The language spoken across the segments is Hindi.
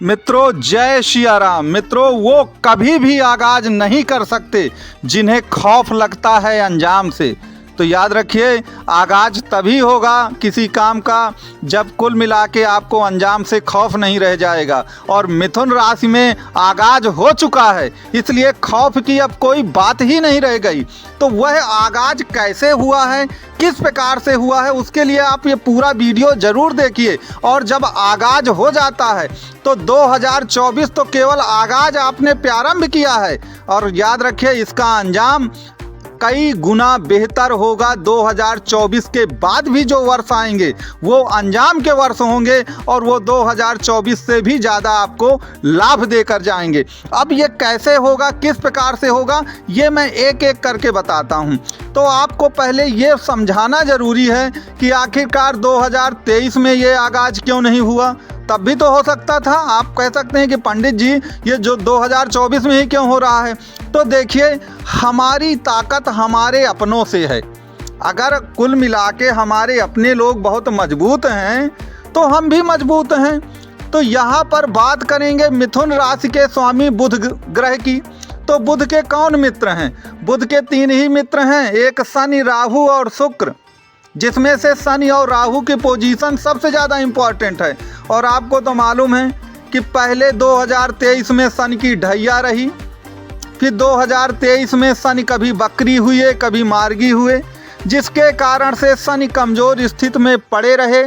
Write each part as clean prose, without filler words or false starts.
मित्रों जय सिया राम। मित्रों वो कभी भी आगाज नहीं कर सकते जिन्हें खौफ लगता है अंजाम से। तो याद रखिए आगाज तभी होगा किसी काम का जब कुल मिला के आपको अंजाम से खौफ नहीं रह जाएगा। और मिथुन राशि में आगाज हो चुका है, इसलिए खौफ की अब कोई बात ही नहीं रह गई। तो वह आगाज कैसे हुआ है, किस प्रकार से हुआ है, उसके लिए आप ये पूरा वीडियो ज़रूर देखिए। और जब आगाज हो जाता है तो 2024 तो केवल आगाज आपने प्रारंभ किया है, और याद रखिए इसका अंजाम कई गुना बेहतर होगा। 2024 के बाद भी जो वर्ष आएंगे वो अंजाम के वर्ष होंगे, और वो 2024 से भी ज़्यादा आपको लाभ देकर जाएंगे। अब ये कैसे होगा, किस प्रकार से होगा, ये मैं एक एक करके बताता हूँ। तो आपको पहले ये समझाना ज़रूरी है कि आखिरकार 2023 में ये आगाज क्यों नहीं हुआ। तब भी तो हो सकता था। आप कह सकते हैं कि पंडित जी ये जो 2024 में ही क्यों हो रहा है। तो देखिए हमारी ताकत हमारे अपनों से है। अगर कुल मिला के हमारे अपने लोग बहुत मजबूत हैं तो हम भी मजबूत हैं। तो यहाँ पर बात करेंगे मिथुन राशि के स्वामी बुध ग्रह की। तो बुध के कौन मित्र हैं? बुध के 3 ही मित्र हैं, एक शनि, राहु और शुक्र, जिसमें से शनि और राहु की पोजीशन सबसे ज़्यादा इम्पॉर्टेंट है। और आपको तो मालूम है कि पहले 2023 में शनि की ढैया रही, फिर 2023 में शनि कभी बकरी हुए कभी मार्गी हुए, जिसके कारण से शनि कमज़ोर स्थिति में पड़े रहे।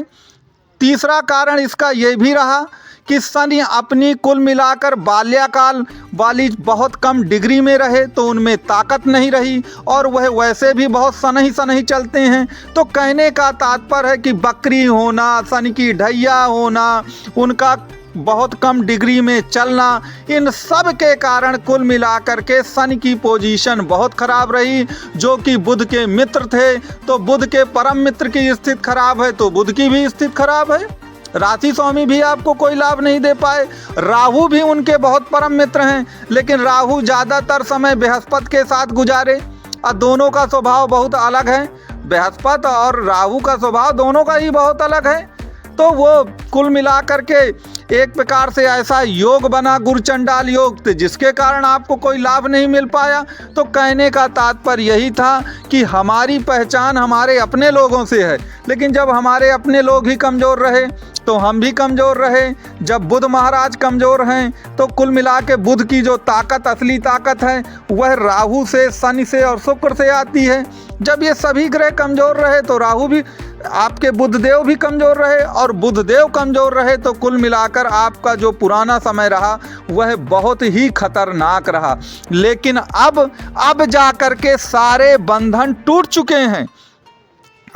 तीसरा कारण इसका ये भी रहा कि शनि अपनी कुल मिलाकर बाल्यकाल वाली बहुत कम डिग्री में रहे, तो उनमें ताकत नहीं रही, और वह वैसे भी बहुत सनही सनही चलते हैं। तो कहने का तात्पर्य है कि बकरी होना, शनि की ढैया होना, उनका बहुत कम डिग्री में चलना, इन सब के कारण कुल मिलाकर के शनि की पोजीशन बहुत खराब रही, जो कि बुध के मित्र थे। तो बुध के परम मित्र की स्थिति खराब है तो बुध की भी स्थिति खराब है। राशि स्वामी भी आपको कोई लाभ नहीं दे पाए। राहु भी उनके बहुत परम मित्र हैं, लेकिन राहु ज़्यादातर समय बृहस्पति के साथ गुजारे, और दोनों का स्वभाव बहुत अलग है। बृहस्पति और राहु का स्वभाव दोनों का ही बहुत अलग है। तो वो कुल मिलाकर के एक प्रकार से ऐसा योग बना, गुरचंडाल योग, जिसके कारण आपको कोई लाभ नहीं मिल पाया। तो कहने का तात्पर्य यही था कि हमारी पहचान हमारे अपने लोगों से है, लेकिन जब हमारे अपने लोग ही कमज़ोर रहे तो हम भी कमज़ोर रहे। जब बुध महाराज कमज़ोर हैं तो कुल मिला के बुध की जो ताकत, असली ताकत है, वह राहु से, शनि से और शुक्र से आती है। जब ये सभी ग्रह कमज़ोर रहे तो राहु भी, आपके बुधदेव भी कमज़ोर रहे, और बुधदेव कमज़ोर रहे तो कुल मिलाकर आपका जो पुराना समय रहा वह बहुत ही खतरनाक रहा। लेकिन अब जा कर के सारे बंधन टूट चुके हैं।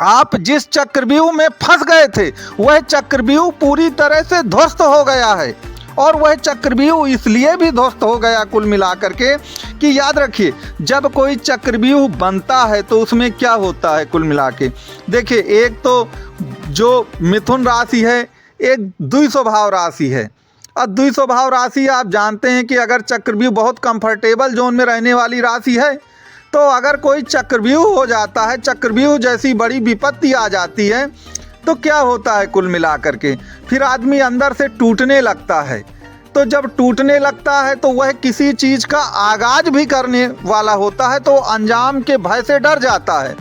आप जिस चक्रव्यूह में फंस गए थे वह चक्रव्यूह पूरी तरह से ध्वस्त हो गया है। और वह चक्रव्यूह इसलिए भी ध्वस्त हो गया कुल मिलाकर के कि याद रखिए जब कोई चक्रव्यूह बनता है तो उसमें क्या होता है कुल मिला के। देखिए एक तो जो मिथुन राशि है एक द्विस्वभाव राशि है, और द्विस्वभाव राशि आप जानते हैं कि अगर चक्रव्यूह बहुत कंफर्टेबल जोन में रहने वाली राशि है, तो अगर कोई चक्रव्यूह हो जाता है, चक्रव्यूह जैसी बड़ी विपत्ति आ जाती है, तो क्या होता है कुल मिलाकर के फिर आदमी अंदर से टूटने लगता है। तो जब टूटने लगता है तो वह किसी चीज़ का आगाज भी करने वाला होता है तो अंजाम के भय से डर जाता है,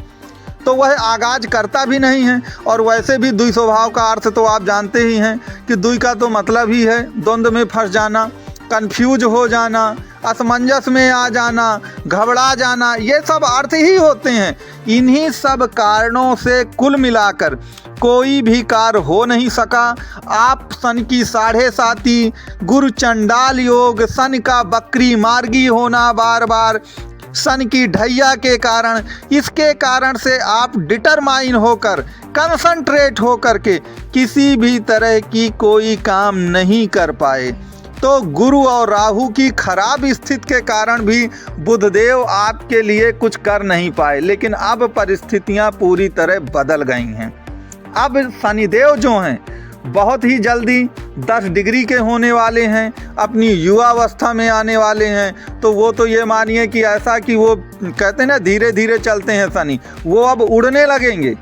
तो वह आगाज करता भी नहीं है। और वैसे भी द्विस्वभाव का अर्थ तो आप जानते ही हैं कि द्वि का तो मतलब ही है द्वंद्व में फंस जाना, कंफ्यूज हो जाना, असमंजस में आ जाना, घबरा जाना, ये सब अर्थ ही होते हैं। इन्हीं सब कारणों से कुल मिलाकर कोई भी कार्य हो नहीं सका। आप शनि की 7.5 गुरु चंडाल योग, शनि का बकरी मार्गी होना बार बार, शनि की ढैया के कारण, इसके कारण से आप डिटरमाइन होकर, कंसंट्रेट होकर के किसी भी तरह की कोई काम नहीं कर पाए। तो गुरु और राहु की खराब स्थिति के कारण भी बुधदेव आपके लिए कुछ कर नहीं पाए। लेकिन अब परिस्थितियां पूरी तरह बदल गई हैं। अब शनिदेव जो हैं बहुत ही जल्दी 10 डिग्री के होने वाले हैं, अपनी युवावस्था में आने वाले हैं। तो वो तो ये मानिए कि ऐसा कि वो कहते हैं ना धीरे धीरे चलते हैं शनि, वो अब उड़ने लगेंगे।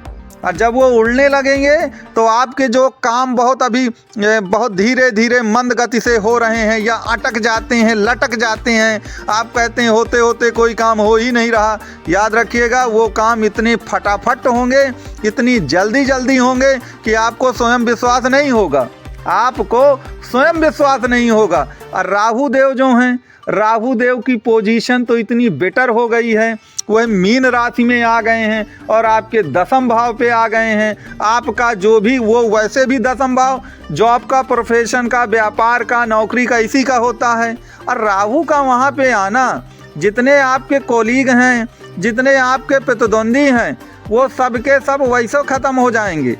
और जब वो उड़ने लगेंगे तो आपके जो काम बहुत धीरे धीरे मंद गति से हो रहे हैं या अटक जाते हैं, लटक जाते हैं, आप कहते हैं होते होते कोई काम हो ही नहीं रहा, याद रखिएगा वो काम इतने फटाफट होंगे, इतनी जल्दी होंगे कि आपको स्वयं विश्वास नहीं होगा, आपको स्वयं विश्वास नहीं होगा। और राहु देव जो हैं, राहु देव की पोजीशन तो इतनी बेटर हो गई है, वह मीन राशि में आ गए हैं और आपके दसम भाव पे आ गए हैं। आपका जो भी वो वैसे भी दसम भाव जॉब का, प्रोफेशन का, व्यापार का, नौकरी का इसी का होता है। और राहु का वहाँ पे आना, जितने आपके कोलीग हैं, जितने आपके प्रतिद्वंदी हैं, वो सब के सब वैसे ख़त्म हो जाएंगे।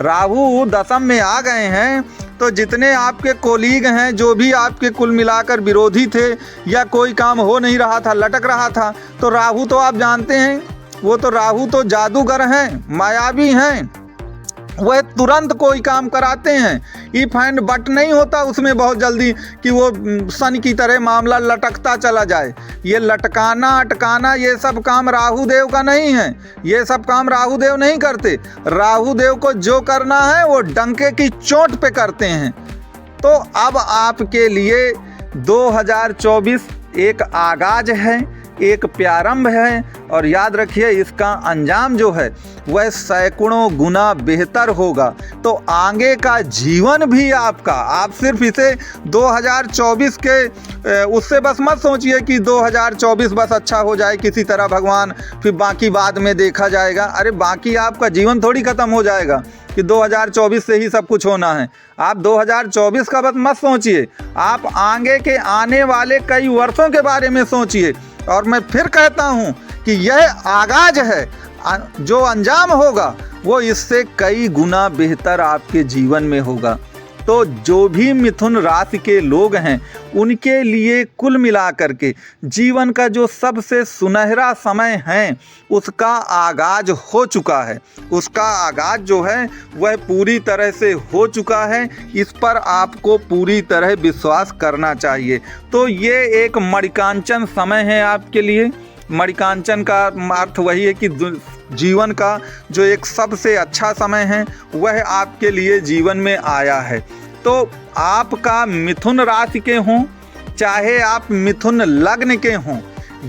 राहु दसम में आ गए हैं तो जितने आपके कोलीग हैं, जो भी आपके कुल मिलाकर विरोधी थे या कोई काम हो नहीं रहा था, लटक रहा था, तो राहु तो आप जानते हैं, वो तो राहु तो जादूगर हैं, मायावी हैं, वह तुरंत कोई काम कराते हैं। इफ एंड बट नहीं होता उसमें बहुत जल्दी कि वो सन की तरह मामला लटकता चला जाए। ये लटकाना अटकाना ये सब काम राहु देव का नहीं है, ये सब काम राहु देव नहीं करते। राहु देव को जो करना है वो डंके की चोट पे करते हैं। तो अब आपके लिए 2024 एक आगाज है, एक प्रारंभ है, और याद रखिए इसका अंजाम जो है वह सैकड़ों गुना बेहतर होगा। तो आगे का जीवन भी आपका, आप सिर्फ इसे 2024 के उससे बस मत सोचिए कि 2024 बस अच्छा हो जाए किसी तरह भगवान, फिर बाकी बाद में देखा जाएगा। अरे बाकी आपका जीवन थोड़ी ख़त्म हो जाएगा कि 2024 से ही सब कुछ होना है। आप 2024 का बस मत सोचिए, आप आगे के आने वाले कई वर्षों के बारे में सोचिए। और मैं फिर कहता हूँ कि यह आगाज है, जो अंजाम होगा वो इससे कई गुना बेहतर आपके जीवन में होगा। तो जो भी मिथुन राशि के लोग हैं उनके लिए कुल मिलाकर के जीवन का जो सबसे सुनहरा समय है उसका आगाज हो चुका है, उसका आगाज जो है वह पूरी तरह से हो चुका है। इस पर आपको पूरी तरह विश्वास करना चाहिए। तो ये एक मणिकांचन समय है आपके लिए। मणिकांचन का अर्थ वही है कि जीवन का जो एक सबसे अच्छा समय है वह आपके लिए जीवन में आया है। तो आपका मिथुन राशि के हों, चाहे आप मिथुन लग्न के हों,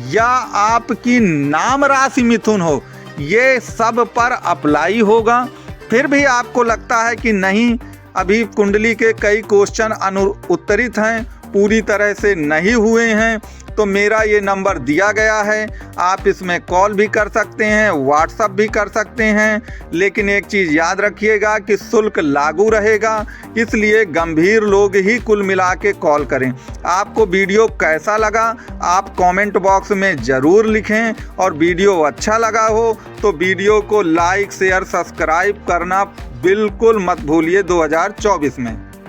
या आपकी नाम राशि मिथुन हो, ये सब पर अप्लाई होगा। फिर भी आपको लगता है कि नहीं, अभी कुंडली के कई क्वेश्चन अनुत्तरित हैं, पूरी तरह से नहीं हुए हैं, तो मेरा ये नंबर दिया गया है, आप इसमें कॉल भी कर सकते हैं, व्हाट्सएप भी कर सकते हैं। लेकिन एक चीज़ याद रखिएगा कि शुल्क लागू रहेगा, इसलिए गंभीर लोग ही कुल मिला के कॉल करें। आपको वीडियो कैसा लगा आप कमेंट बॉक्स में ज़रूर लिखें, और वीडियो अच्छा लगा हो तो वीडियो को लाइक शेयर सब्सक्राइब करना बिल्कुल मत भूलिए 2024 में।